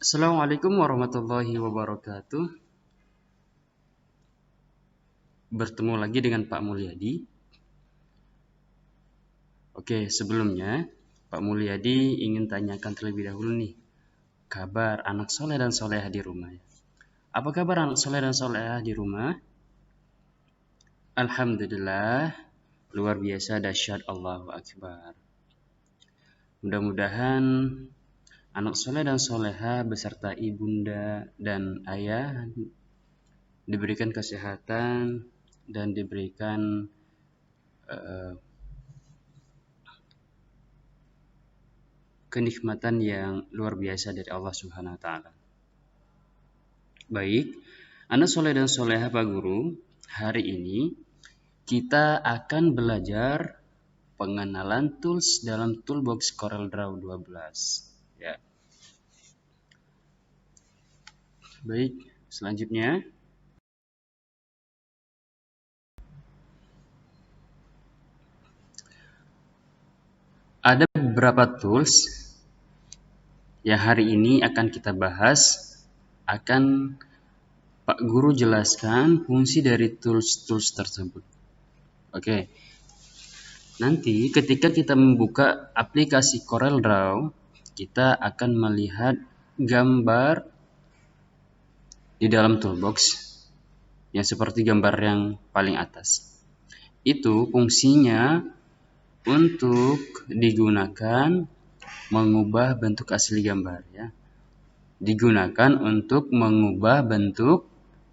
Assalamualaikum warahmatullahi wabarakatuh. Bertemu lagi dengan Pak Mulyadi. Oke, sebelumnya Pak Mulyadi ingin tanyakan terlebih dahulu nih, kabar anak soleh dan solehah di rumah. Apa kabar anak soleh dan solehah di rumah? Alhamdulillah, luar biasa, dahsyat, Allahu Akbar. Mudah-mudahan anak soleh dan solehah beserta ibunda dan ayah diberikan kesehatan dan diberikan kenikmatan yang luar biasa dari Allah Subhanahu wa taala. Baik, anak soleh dan soleha Pak Guru, hari ini kita akan belajar pengenalan tools dalam toolbox CorelDRAW 12. Ya. Baik, selanjutnya ada beberapa tools yang hari ini akan kita bahas. Akan Pak Guru jelaskan fungsi dari tools-tools tersebut. Oke. Nanti ketika kita membuka aplikasi CorelDRAW, kita akan melihat gambar di dalam toolbox yang seperti gambar yang paling atas. Itu fungsinya untuk digunakan mengubah bentuk asli gambar, ya. Digunakan untuk mengubah bentuk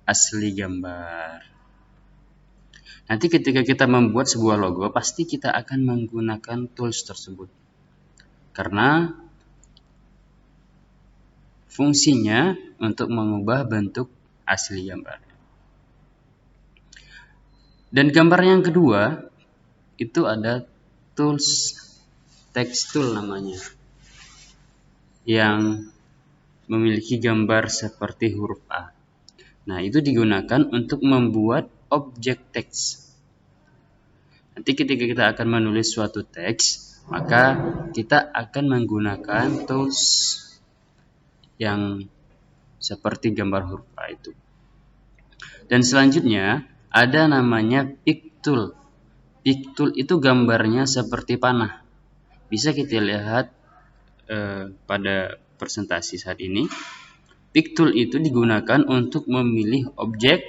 asli gambar. Nanti ketika kita membuat sebuah logo, pasti kita akan menggunakan tools tersebut. Karena fungsinya untuk mengubah bentuk asli gambar. Dan gambar yang kedua, itu ada tools text tool namanya. Yang memiliki gambar seperti huruf A. Nah, itu digunakan untuk membuat objek teks. Nanti ketika kita akan menulis suatu teks, maka kita akan menggunakan tools yang seperti gambar huruf A itu. Dan selanjutnya ada namanya pick tool. Pick tool itu gambarnya seperti panah. Bisa kita lihat pada presentasi saat ini. Pick tool itu digunakan untuk memilih objek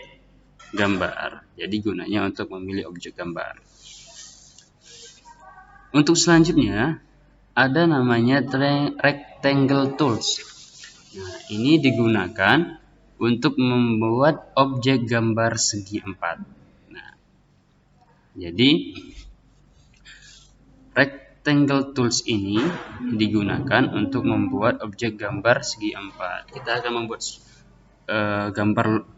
gambar. Jadi gunanya untuk memilih objek gambar. Untuk selanjutnya ada namanya rectangle tools. Nah, ini digunakan untuk membuat objek gambar segi 4. Nah, jadi rectangle tools ini digunakan untuk membuat objek gambar segi 4. Kita akan membuat gambar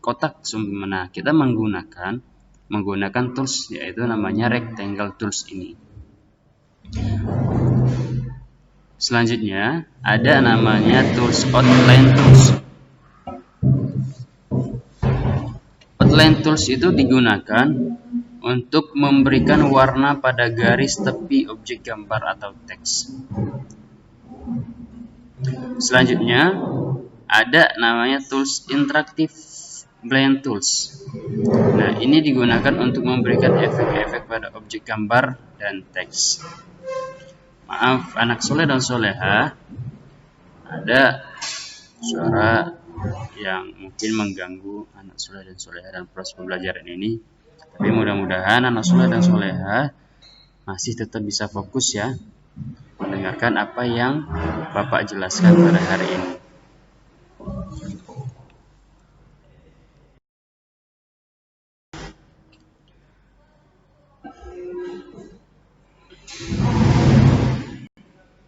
kotak sempurna. Kita menggunakan tools yaitu namanya rectangle tools ini. Selanjutnya ada namanya tools outline tools. Outline tools itu digunakan untuk memberikan warna pada garis tepi objek gambar atau teks. Selanjutnya ada namanya tools interactive blend tools. Nah, ini digunakan untuk memberikan efek-efek pada objek gambar dan teks. Maaf, anak soleh dan soleha, ada suara yang mungkin mengganggu anak soleh dan soleha dalam proses pembelajaran ini. Tapi mudah-mudahan anak soleh dan soleha masih tetap bisa fokus, ya, mendengarkan apa yang Bapak jelaskan pada hari ini.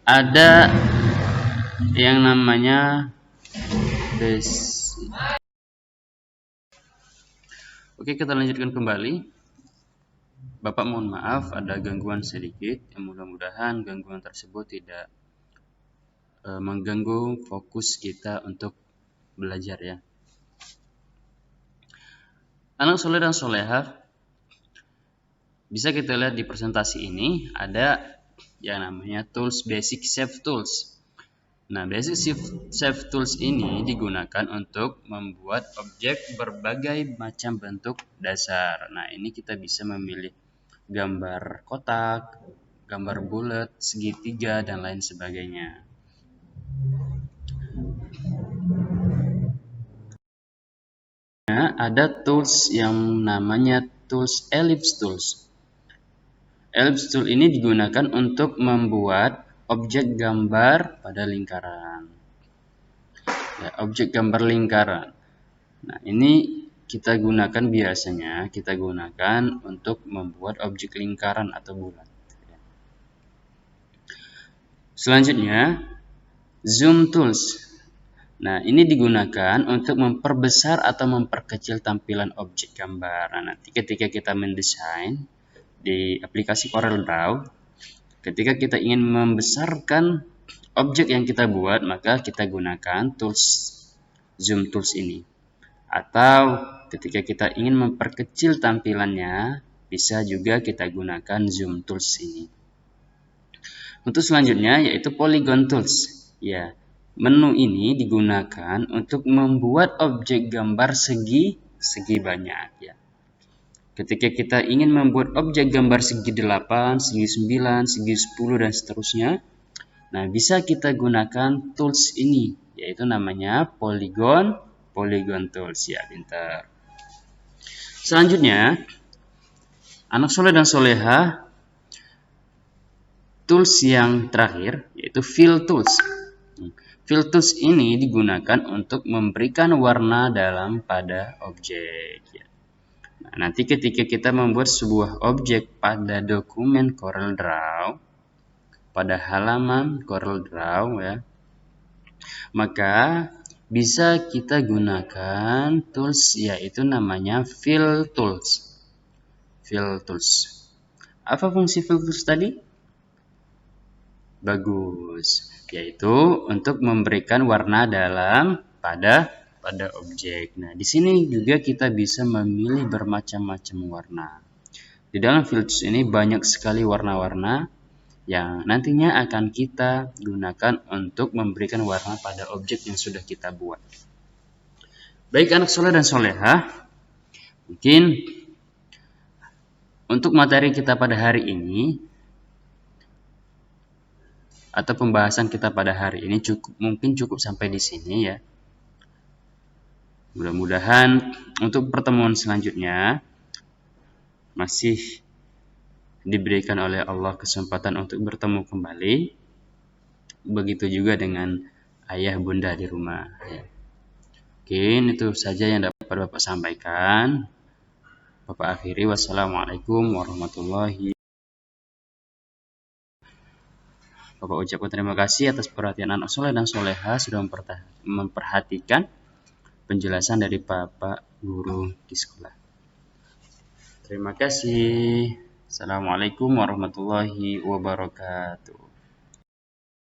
Ada yang namanya Oke, kita lanjutkan kembali. Bapak mohon maaf ada gangguan sedikit. Mudah-mudahan gangguan tersebut tidak mengganggu fokus kita untuk belajar, ya. Anak soleh dan solehah, bisa kita lihat di presentasi ini ada yang namanya tools basic shape tools. Nah, basic shape tools ini digunakan untuk membuat objek berbagai macam bentuk dasar. Nah, ini kita bisa memilih gambar kotak, gambar bulat, segitiga, dan lain sebagainya. Nah, ada tools yang namanya tools ellipse tools. Ellipse tool ini digunakan untuk membuat objek gambar pada lingkaran. Ya, objek gambar lingkaran. Nah, ini kita gunakan untuk membuat objek lingkaran atau bulat. Selanjutnya, zoom tools. Nah, ini digunakan untuk memperbesar atau memperkecil tampilan objek gambar. Nah, nanti ketika kita mendesain di aplikasi CorelDRAW, ketika kita ingin membesarkan objek yang kita buat, maka kita gunakan tools zoom tools ini. Atau ketika kita ingin memperkecil tampilannya, bisa juga kita gunakan zoom tools ini. Untuk selanjutnya yaitu polygon tools. Ya, menu ini digunakan untuk membuat objek gambar segi banyak ya. Ketika kita ingin membuat objek gambar segi 8, segi 9, segi 10 dan seterusnya, nah bisa kita gunakan tools ini, yaitu namanya polygon tools ya, pintar. Selanjutnya, anak soleh dan soleha, tools yang terakhir yaitu fill tools. Fill tools ini digunakan untuk memberikan warna dalam pada objek. Nah, nanti ketika kita membuat sebuah objek pada dokumen CorelDRAW, pada halaman CorelDRAW ya, maka bisa kita gunakan tools yaitu namanya fill tools. Fill tools. Apa fungsi fill tools tadi? Bagus, yaitu untuk memberikan warna dalam pada objek. Nah, di sini juga kita bisa memilih bermacam-macam warna. Di dalam fill tools ini banyak sekali warna-warna yang nantinya akan kita gunakan untuk memberikan warna pada objek yang sudah kita buat. Baik anak soleh dan soleha, mungkin untuk materi kita pada hari ini atau pembahasan kita pada hari ini mungkin cukup sampai di sini ya. Mudah-mudahan untuk pertemuan selanjutnya masih diberikan oleh Allah kesempatan untuk bertemu kembali. Begitu juga dengan ayah bunda di rumah ya. Mungkin itu saja yang dapat Bapak sampaikan. Bapak akhiri, wassalamualaikum warahmatullahi wabarakatuh. Bapak ucapkan terima kasih atas perhatian anak soleh dan soleha sudah memperhatikan penjelasan dari Bapak Guru di sekolah. Terima kasih. Assalamualaikum warahmatullahi wabarakatuh.